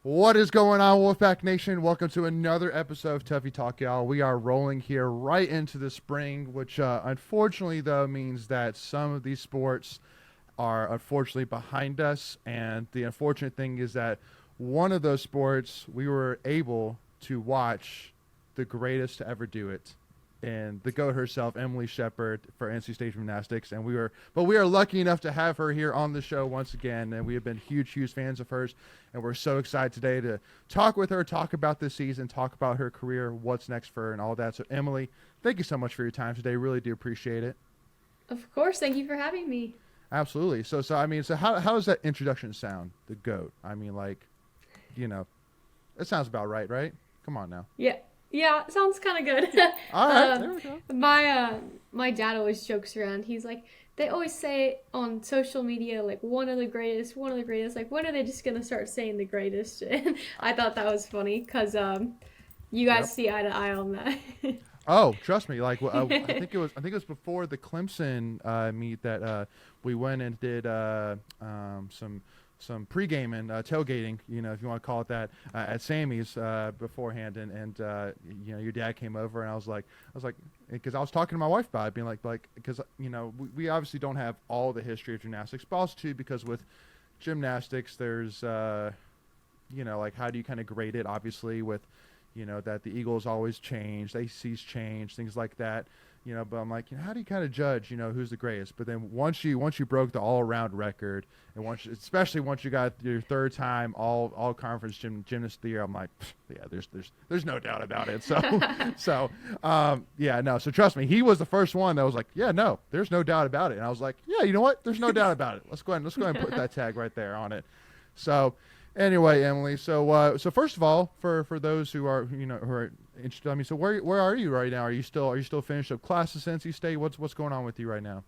What is going on, Wolfpack Nation? Welcome to another episode of Tuffy Talk, y'all. We are rolling here right into the spring, which unfortunately, though, means that some of these sports are unfortunately behind us. And the unfortunate thing is that one of those sports we were able to watch the greatest to ever do it, and the GOAT herself, Emily Shepard, for NC State Gymnastics. And we are lucky enough to have her here on the show once again. And we have been huge fans of hers. And we're so excited today to talk with her, talk about this season, talk about her career, what's next for her, and all that. So, Emily, thank you so much for your time today. Really do appreciate it. Of course. Thank you for having me. Absolutely. So how does that introduction sound? The GOAT. I mean, like, it sounds about right? Come on now. Yeah, it sounds kind of good. All right, there we go. My dad always jokes around. He's like, they always say on social media, like, one of the greatest. Like, when are they just going to start saying the greatest? And I thought that was funny because you guys see eye to eye on that. Oh, trust me. Like, I think it was before the Clemson meet that we went and did some pregame and tailgating, if you want to call it that, at Sammy's beforehand, and your dad came over, and I was like, because I was talking to my wife about it, being like, because we obviously don't have all the history of gymnastics, but also too because with gymnastics, there's like, how do you kind of grade it? Obviously, with that the Eagles always change, the ACC's change, things like that. But I'm like, how do you kind of judge, who's the greatest? But then once you broke the all-around record, and especially once you got your third time all conference gymnast of the year, I'm like, yeah, there's no doubt about it. So so trust me, he was the first one that was like, yeah, no, there's no doubt about it. And I was like, yeah, you know what? There's no doubt about it. Let's go ahead and put that tag right there on it. So anyway, Emily, so first of all, for those who are who are interested, I mean, so where are you right now? Are you still finished up classes at NC State? What's going on with you right now?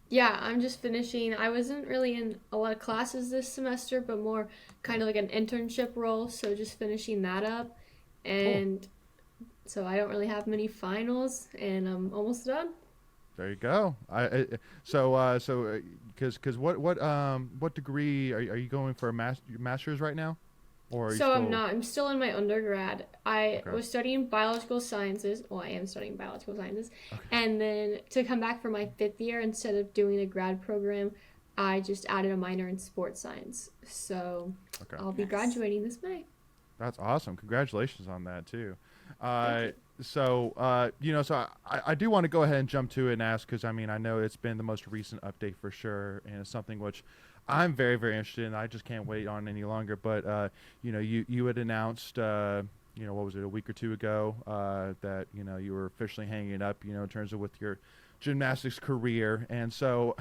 Yeah, I'm just finishing. I wasn't really in a lot of classes this semester, but more kind of like an internship role, so just finishing that up. And So I don't really have many finals, and I'm almost done. There you go. Because what degree are you going for a master's right now? Or are you I'm not. I'm still in my undergrad. I was studying biological sciences. Well, I am studying biological sciences. Okay. And then to come back for my 5th year, instead of doing a grad program, I just added a minor in sports science. So I'll be graduating this May. That's awesome. Congratulations on that too. Thank you. So I do want to go ahead and jump to it and ask, because I mean, I know it's been the most recent update for sure, and it's something which I'm very interested in. I just can't wait on any longer. But you had announced what was it, a week or two ago, that you were officially hanging it up, in terms of with your gymnastics career. And so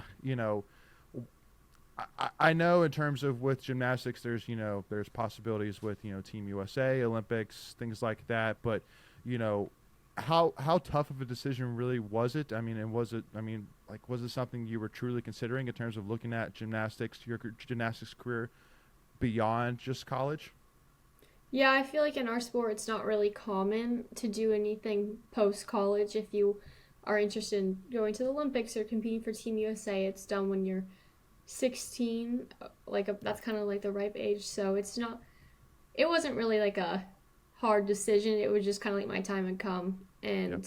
I know in terms of with gymnastics, there's possibilities with Team USA, Olympics, things like that. But how tough of a decision really was it? I mean, was it something you were truly considering in terms of looking at your gymnastics career beyond just college? Yeah, I feel like in our sport, it's not really common to do anything post-college. If you are interested in going to the Olympics or competing for Team USA, it's done when you're 16. That's kind of like the ripe age. So it wasn't really like a hard decision. It was just kind of like my time had come. And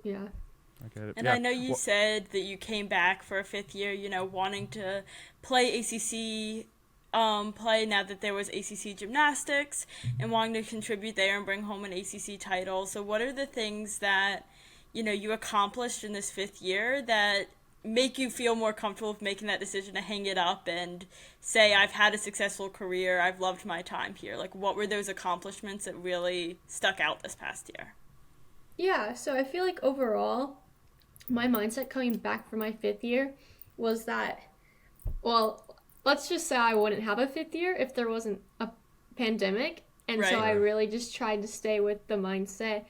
yeah. I get it. And I know you said that you came back for a 5th year, wanting to play ACC play now that there was ACC gymnastics, and wanting to contribute there and bring home an ACC title. So what are the things that, you accomplished in this 5th year that make you feel more comfortable with making that decision to hang it up and say, I've had a successful career, I've loved my time here? Like, what were those accomplishments that really stuck out this past year? Yeah, so I feel like overall, my mindset coming back for my 5th year was that, well, let's just say I wouldn't have a 5th year if there wasn't a pandemic. And right. So I really just tried to stay with the mindset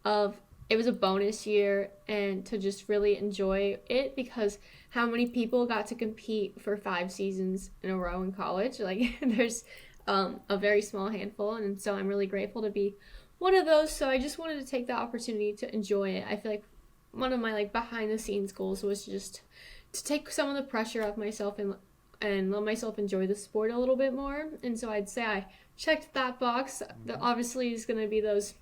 of it was a bonus year and to just really enjoy it, because how many people got to compete for 5 seasons in a row in college? Like, there's a very small handful, and so I'm really grateful to be one of those. So I just wanted to take the opportunity to enjoy it. I feel like one of my behind the scenes goals was just to take some of the pressure off myself and and let myself enjoy the sport a little bit more. And so I'd say I checked that box. Obviously, is going to be those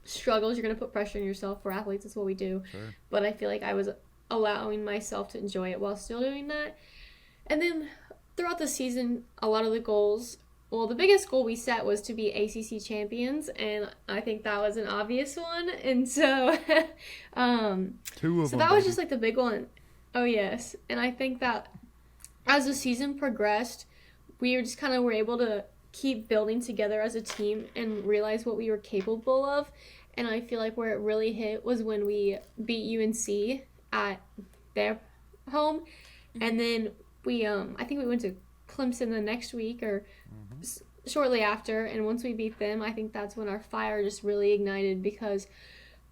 struggles. You're going to put pressure on yourself. For athletes, that's what we do. Sure. But I feel like I was allowing myself to enjoy it while still doing that. And then throughout the season, a lot of the goals, well, the biggest goal we set was to be ACC champions, and I think that was an obvious one. And so, Two of so them. that was baby. just like the big one. Oh yes, and I think that as the season progressed, we were just kind of were able to keep building together as a team and realize what we were capable of. And I feel like where it really hit was when we beat UNC at their home, and then we I think we went to Clemson the next week or shortly after, and once we beat them, I think that's when our fire just really ignited, because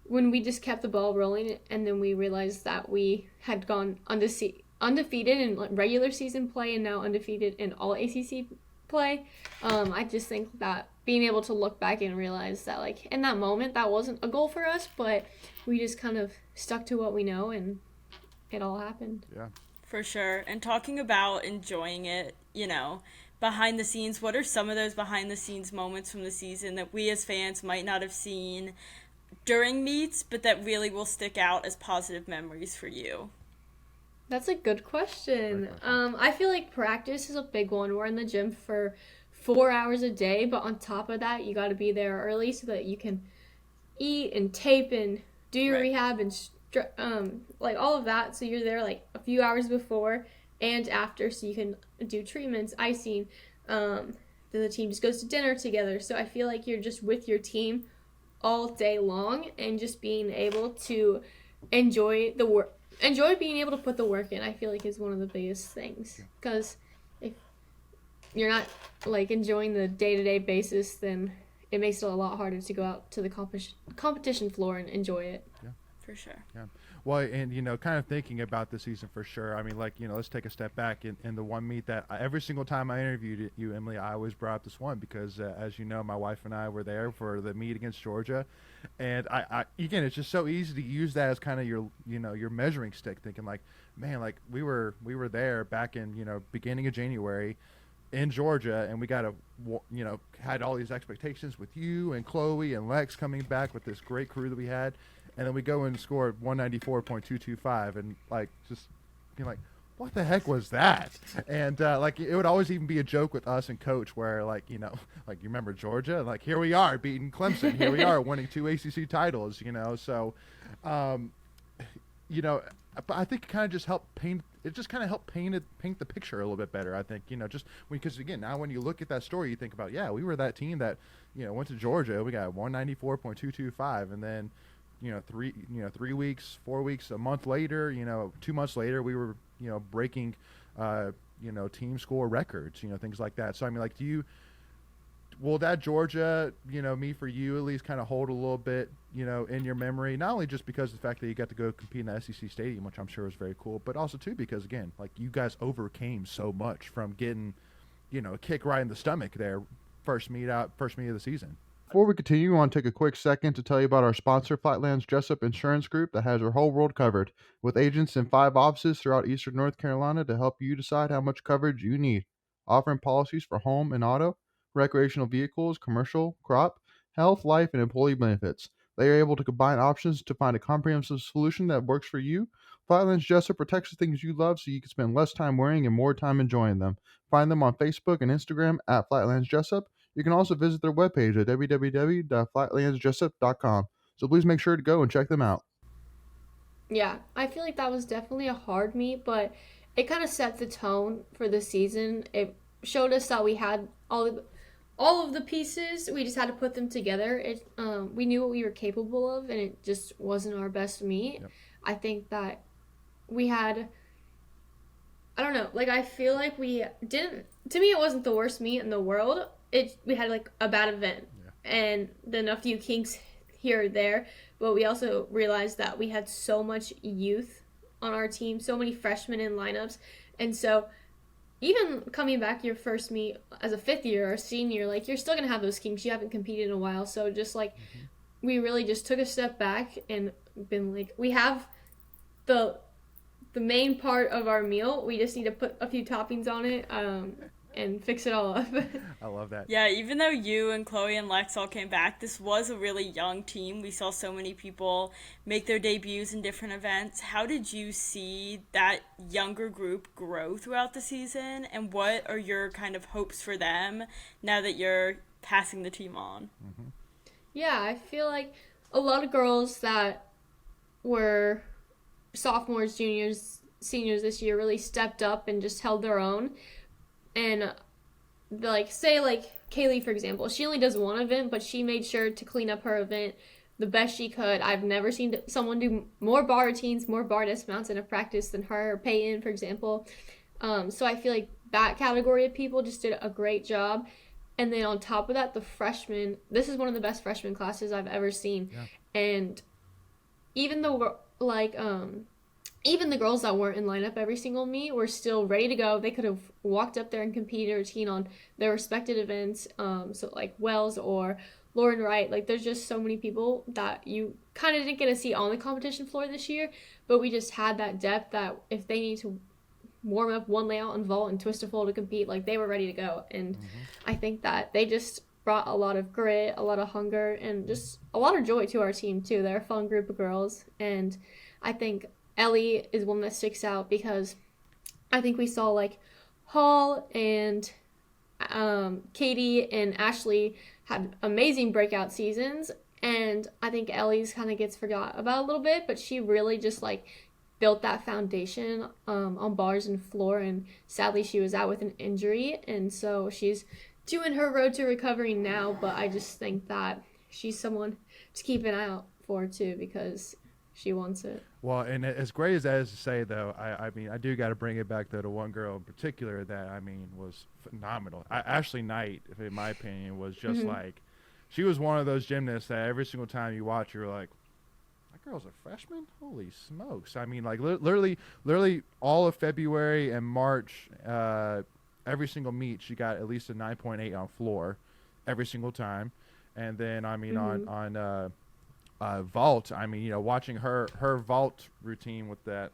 when we just kept the ball rolling and then we realized that we had gone undefeated in regular season play and now undefeated in all ACC play, I just think that being able to look back and realize that like in that moment that wasn't a goal for us, but we just kind of stuck to what we know and it all happened. Yeah. For sure. And talking about enjoying it, you know, behind the scenes, what are some of those behind the scenes moments from the season that we as fans might not have seen during meets, but that really will stick out as positive memories for you? That's a good question. I feel like practice is a big one. We're in the gym for 4 hours a day, but on top of that, you got to be there early so that you can eat and tape and do your rehab and like all of that. So you're there like a few hours before and after, so you can do treatments, icing. Then the team just goes to dinner together. So I feel like you're just with your team all day long, and just being able to enjoy the work. Enjoy being able to put the work in, I feel like, is one of the biggest things. Because if you're not, like, enjoying the day-to-day basis, then it makes it a lot harder to go out to the competition floor and enjoy it. Yeah. For sure. Yeah. Well, and, you know, kind of thinking about the season for sure, I mean, like, you know, let's take a step back. In the one meet that every single time I interviewed you, Emily, I always brought up this one because, as you know, my wife and I were there for the meet against Georgia. And I again, it's just so easy to use that as kind of your, you know, your measuring stick, thinking like, man, like we were there back in, you know, beginning of January in Georgia, and we got you know, had all these expectations with you and Chloe and Lex coming back with this great crew that we had. And then we go and score 194.225, and like just being like, what the heck was that? And like it would always even be a joke with us and Coach, where like, you know, like you remember Georgia, like here we are beating Clemson, here we are winning 2 ACC titles, you know. So, you know, but I think it kind of just helped paint. It just kind of helped paint the picture a little bit better. I think, you know, just because again, now when you look at that story, you think about, yeah, we were that team that, you know, went to Georgia, we got 194.225, and then, you know, 3 weeks, 4 weeks, a month later, you know, 2 months later, we were, you know, breaking, you know, team score records, you know, things like that. So, I mean, like, will that Georgia, you know, meet for you at least kind of hold a little bit, you know, in your memory, not only just because of the fact that you got to go compete in the SEC Stadium, which I'm sure was very cool, but also, too, because, again, like, you guys overcame so much from getting, you know, a kick right in the stomach there, first meet of the season. Before we continue, I want to take a quick second to tell you about our sponsor, Flightland's Jessup Insurance Group, that has your whole world covered, with agents in 5 offices throughout eastern North Carolina to help you decide how much coverage you need, offering policies for home and auto, recreational vehicles, commercial, crop, health, life, and employee benefits. They are able to combine options to find a comprehensive solution that works for you. Flightland's Jessup protects the things you love so you can spend less time worrying and more time enjoying them. Find them on Facebook and Instagram at Flightland's Jessup. You can also visit their webpage at www.flightlandsjessup.com. So please make sure to go and check them out. Yeah, I feel like that was definitely a hard meet, but it kind of set the tone for the season. It showed us that we had all of the pieces. We just had to put them together. We knew what we were capable of, and it just wasn't our best meet. Yep. I think that we had, I don't know, like I feel like we didn't, to me it wasn't the worst meet in the world. We had like a bad event and then a few kinks here or there, but we also realized that we had so much youth on our team, so many freshmen in lineups, and so even coming back your first meet as a fifth year or senior, like you're still gonna have those kinks. You haven't competed in a while, so just like we really just took a step back and been like, we have the the main part of our meal. We just need to put a few toppings on it and fix it all up. I love that. Yeah, even though you and Chloe and Lex all came back, this was a really young team. We saw so many people make their debuts in different events. How did you see that younger group grow throughout the season, and what are your kind of hopes for them now that you're passing the team on? Mm-hmm. Yeah, I feel like a lot of girls that were sophomores, juniors, seniors this year really stepped up and just held their own. And like, say like Kaylee, for example, she only does one event, but she made sure to clean up her event the best she could. I've never seen someone do more bar routines, more bar dismounts in a practice than her, or Peyton, for example. So I feel like that category of people just did a great job. And then on top of that, the freshmen, this is one of the best freshman classes I've ever seen. Yeah. And even though, like, even the girls that weren't in lineup every single meet were still ready to go. They could have walked up there and competed a routine on their respected events. So like Wells or Lauren Wright. Like, there's just so many people that you kind of didn't get to see on the competition floor this year. But we just had that depth that if they need to warm up one layout and vault and twist a fold to compete, like, they were ready to go. And I think that they just brought a lot of grit, a lot of hunger, and just a lot of joy to our team too. They're a fun group of girls, and I think Ellie is one that sticks out because I think we saw like Hall and Katie and Ashley had amazing breakout seasons, and I think Ellie's kind of gets forgot about a little bit, but she really just like built that foundation on bars and floor, and sadly she was out with an injury, and so she's doing her road to recovery now. But I just think that she's someone to keep an eye out for too, because she wants it. Well, and as great as that is to say, though, I mean, I do got to bring it back, though, to one girl in particular that, I mean, was phenomenal. Ashley Knight, in my opinion, was just like, she was one of those gymnasts that every single time you watch, you're like, that girl's a freshman? Holy smokes. I mean, like, literally all of February and March, every single meet, she got at least a 9.8 on floor every single time. And then, I mean, on vault, I mean, you know, watching her vault routine with that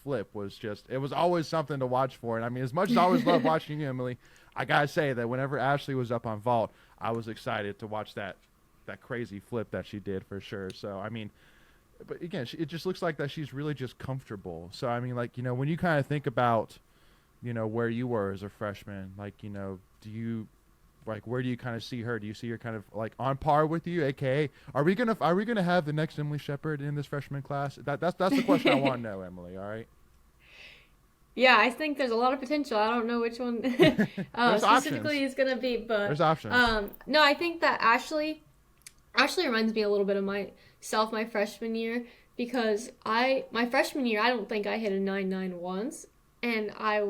flip was just, it was always something to watch for. And I mean, as much as I always love watching you, Emily, I gotta say that whenever Ashley was up on vault, I was excited to watch that crazy flip that she did, for sure. So I mean, but again, it just looks like that she's really just comfortable. So I mean, like, you know, when you kind of think about, you know, where you were as a freshman, like, you know, where do you kind of see her? Do you see her kind of like on par with you? AKA, are we gonna have the next Emily Shepard in this freshman class? That's the question I want to know, Emily. All right. Yeah, I think there's a lot of potential. I don't know which one specifically is gonna be, but there's options. No, I think that Ashley reminds me a little bit of myself my freshman year, because my freshman year I don't think I hit a 9.9 once, and I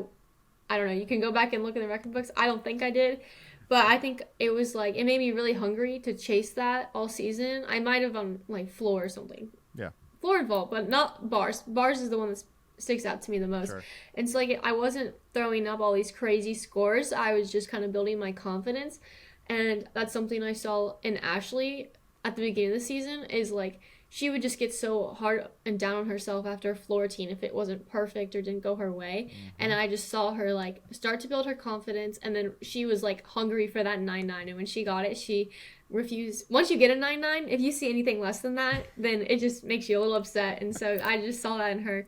don't know. You can go back and look in the record books. I don't think I did. But I think it was like, it made me really hungry to chase that all season. I might have on like floor or something. Yeah. Floor and vault, but not bars. Bars is the one that sticks out to me the most. Sure. And so like, I wasn't throwing up all these crazy scores. I was just kind of building my confidence. And that's something I saw in Ashley at the beginning of the season, is like, she would just get so hard and down on herself after a floor routine if it wasn't perfect or didn't go her way. And I just saw her like start to build her confidence, and then she was like hungry for that 9.9, and when she got it, she refused. Once you get a 9.9, if you see anything less than that, then it just makes you a little upset. And so I just saw that in her,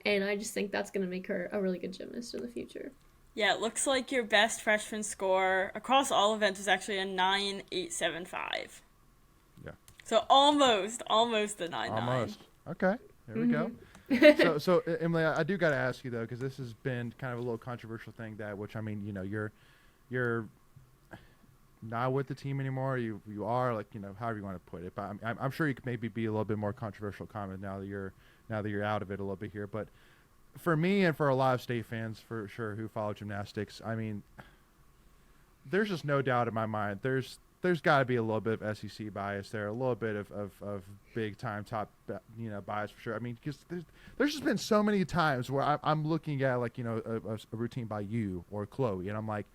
and I just think that's going to make her a really good gymnast in the future. Yeah, it looks like your best freshman score across all events was actually a 9.875. So almost the 9.9. Almost. Okay, there we go. So Emily, I do got to ask you though, because this has been kind of a little controversial thing, which I mean, you know, you're not with the team anymore. You are, like, you know, however you want to put it. But I'm sure you could maybe be a little bit more controversial comment now that you're out of it a little bit here. But for me and for a lot of state fans, for sure, who follow gymnastics, I mean, there's just no doubt in my mind. There's got to be a little bit of SEC bias there, a little bit of big time top, you know, bias for sure. I mean, because there's just been so many times where I'm looking at, like, you know, a routine by you or Chloe, and I'm like,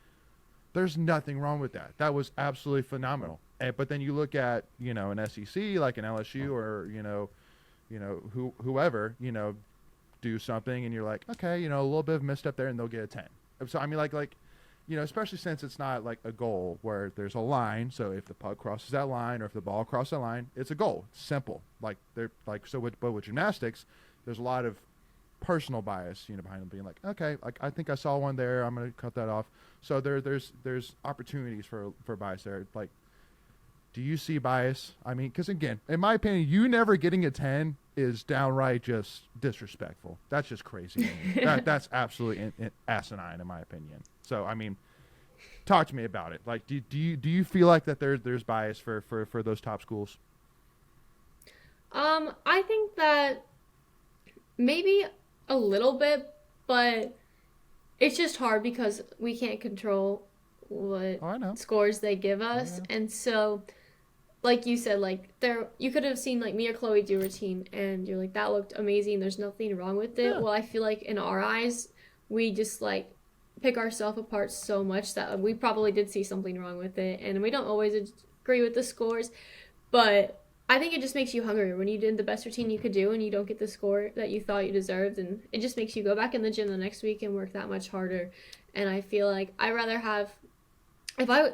there's nothing wrong with that. That was absolutely phenomenal. But then you look at, you know, an SEC like an LSU or you know whoever, you know, do something and you're like, okay, a little bit of misstep there and they'll get a 10. So I mean, especially since it's not like a goal where there's a line. So if the puck crosses that line or if the ball crosses that line, it's a goal. It's simple. But with gymnastics, there's a lot of personal bias, behind them being like, okay, like I think I saw one there. I'm going to cut that off. So there's opportunities for bias there. Like, do you see bias? I mean, because again, in my opinion, you never getting a 10 is downright just disrespectful. That's just crazy. That's absolutely asinine in my opinion. So I mean, talk to me about it. Like, do you feel like that there's bias for those top schools? I think that maybe a little bit, but it's just hard because we can't control what scores they give us, and so. Like you said, like you could have seen like me or Chloe do a routine, and you're like, that looked amazing. There's nothing wrong with it. Yeah. Well, I feel like in our eyes, we just like pick ourselves apart so much that we probably did see something wrong with it, and we don't always agree with the scores. But I think it just makes you hungrier when you did the best routine you could do, and you don't get the score that you thought you deserved, and it just makes you go back in the gym the next week and work that much harder. And I feel like I'd rather have, if I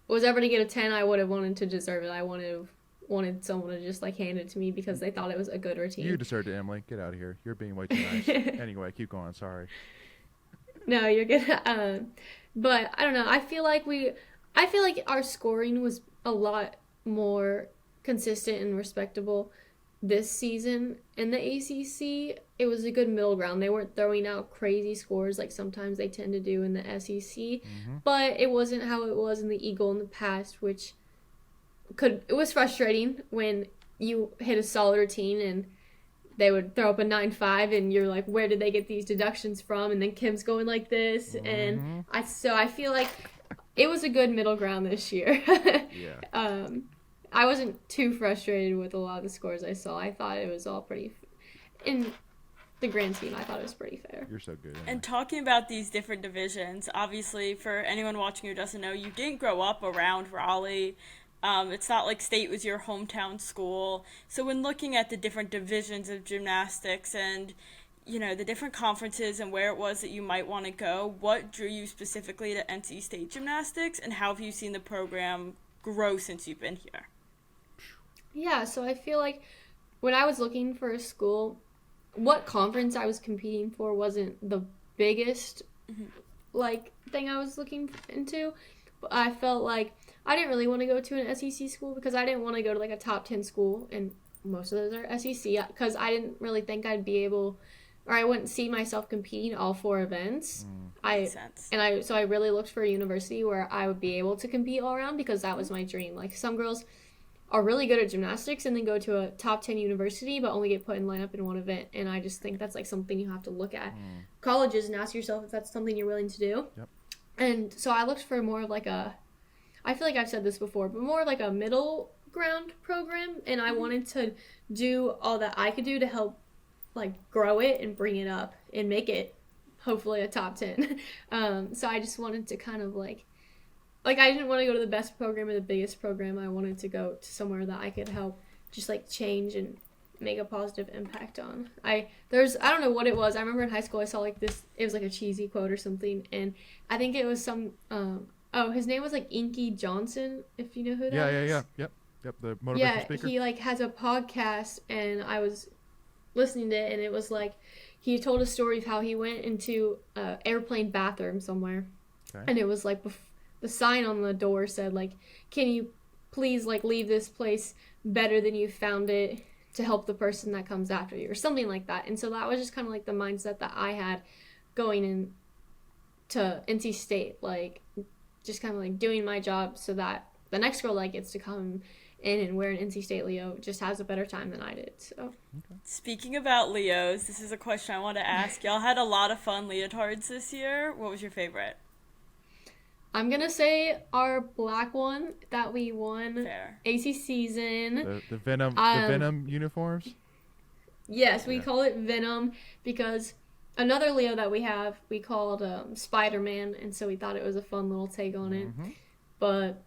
was ever to get a 10, I would have wanted to deserve it. I wanted someone to just like hand it to me because they thought it was a good routine. You deserved it, Emily. Get out of here. You're being way too nice. Anyway, keep going. Sorry. No, you're good. But I don't know. I feel like our scoring was a lot more consistent and respectable this season in the ACC. It was a good middle ground. They weren't throwing out crazy scores like sometimes they tend to do in the SEC, but it wasn't how it was in the Eagle in the past, which it was frustrating when you hit a solid routine and they would throw up a 9.5 and you're like, where did they get these deductions from? And then Kim's going like this, and I feel like it was a good middle ground this year. Yeah. I wasn't too frustrated with a lot of the scores I saw. I thought it was all pretty in the grand scheme. I thought it was pretty fair. You're so good. And talking about these different divisions, obviously for anyone watching who doesn't know, you didn't grow up around Raleigh. It's not like State was your hometown school. So when looking at the different divisions of gymnastics and, the different conferences and where it was that you might want to go, what drew you specifically to NC State Gymnastics, and how have you seen the program grow since you've been here? Yeah, so I feel like when I was looking for a school, what conference I was competing for wasn't the biggest thing I was looking into. But I felt like I didn't really want to go to an SEC school because I didn't want to go to like a top 10 school, and most of those are SEC, because I didn't really think I'd be able, or I wouldn't see myself competing all 4 events. Makes sense. So I really looked for a university where I would be able to compete all around, because that was my dream. Like, some girls are really good at gymnastics and then go to a top 10 university but only get put in lineup in one event, and I just think that's like something you have to look at colleges and ask yourself if that's something you're willing to do. Yep. And so I looked for more of like I feel like I've said this before, but more like a middle ground program, and I wanted to do all that I could do to help like grow it and bring it up and make it hopefully a top 10. So I just wanted to kind of like I didn't want to go to the best program or the biggest program. I wanted to go to somewhere that I could help just like change and make a positive impact on. I don't know what it was. I remember in high school I saw like this, it was like a cheesy quote or something, and I think it was some his name was like Inky Johnson, if you know who that is. Yep, the motivational speaker. He like has a podcast, and I was listening to it, and it was like he told a story of how he went into an airplane bathroom somewhere, and it was like the sign on the door said like, can you please like leave this place better than you found it to help the person that comes after you, or something like that. And so that was just kind of like the mindset that I had going in to NC State, like just kind of like doing my job so that the next girl that gets to come in and wear an NC State Leo just has a better time than I did. So Speaking about Leos, this is a question I want to ask. Y'all had a lot of fun leotards this year. What was your favorite? I'm going to say our black one that we won Fair. AC season. The Venom uniforms? Yes, we call it Venom because another Leo that we have, we called Spider-Man, and so we thought it was a fun little take on it. But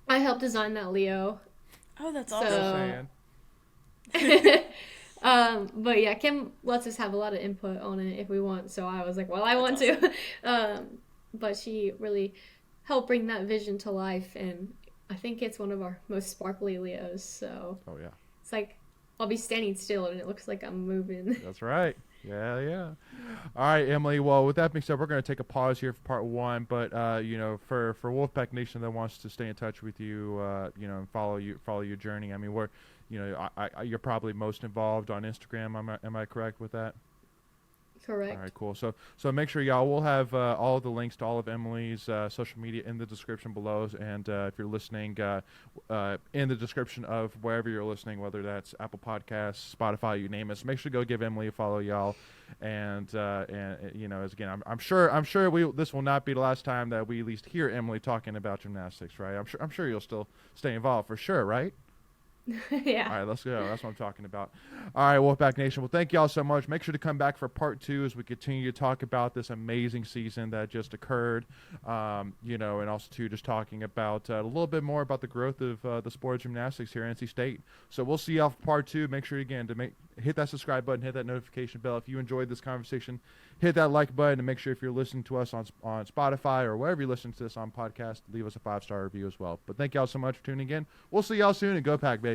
I helped design that Leo. Oh, that's awesome. But yeah, Kim lets us have a lot of input on it if we want. So I was like, well, I want to. But she really helped bring that vision to life, and I think it's one of our most sparkly Leos. So Oh yeah. it's like I'll be standing still and it looks like I'm moving. That's right. Yeah, yeah. All right, Emily. Well, with that being said, we're going to take a pause here for part one. But for Wolfpack Nation that wants to stay in touch with you, and follow your journey. I mean, you're probably most involved on Instagram. Am I correct with that? Correct. All right, cool. So make sure y'all will have all of the links to all of Emily's social media in the description below, and if you're listening, in the description of wherever you're listening, whether that's Apple Podcasts, Spotify, you name it. So make sure to go give Emily a follow, y'all. And as again, I'm sure this will not be the last time that we at least hear Emily talking about gymnastics, right? I'm sure you'll still stay involved for sure, right? Yeah. All right, let's go. That's what I'm talking about. All right, Wolfpack Nation. Well, thank y'all so much. Make sure to come back for part 2 as we continue to talk about this amazing season that just occurred. And also too, just talking about a little bit more about the growth of the sport of gymnastics here at NC State. So we'll see y'all for part 2. Make sure again to hit that subscribe button, hit that notification bell. If you enjoyed this conversation, hit that like button, and make sure if you're listening to us on Spotify or wherever you listen to this on podcast, leave us a 5-star review as well. But thank y'all so much for tuning in. We'll see y'all soon, and go Pack, baby.